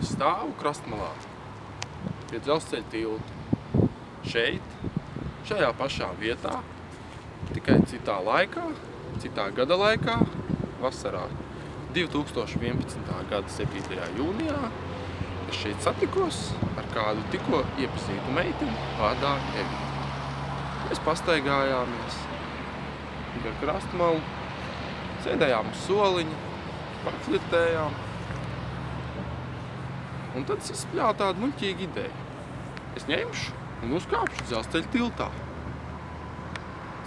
Es stāvu krastmalā pie dzelzceļa tilta. Šeit, šajā pašā vietā, tikai citā laikā, citā gada laikā, vasarā 2011. gada 7. jūnijā, es šeit satikos ar kādu tikko iepazītu meiteni vārdā Evita. Mēs pastaigājāmies gar krastmalu, sēdējām uz soliņa, paflirtējām. Un tad es izspļāvu tādu muļķīgu ideju. Es ņemšu un uzkāpšu dzelzceļa tiltā.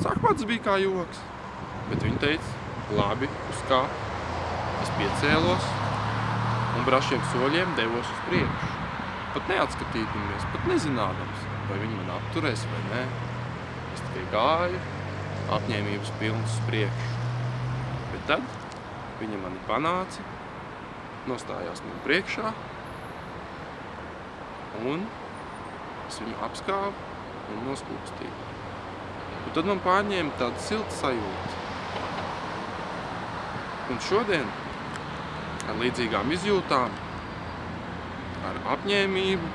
Sākumā tas bija kā joks, bet viņa teica, labi, uzkāp. Es piecēlos un brašiem soļiem devos uz priekšu. Pat neatskatīdamies, pat nezinādams, vai viņa man apturēs vai nē. Es tikai gāju, apņēmības pilns uz priekšu. Bet tad viņa mani panāca, nostājās man priekšā, un es viņu apskāvu un noskūpstīju. Un tad man pārņēma tāda silta sajūta. Un šodien ar līdzīgām izjūtām, ar apņēmību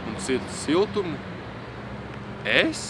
un sirds siltumu es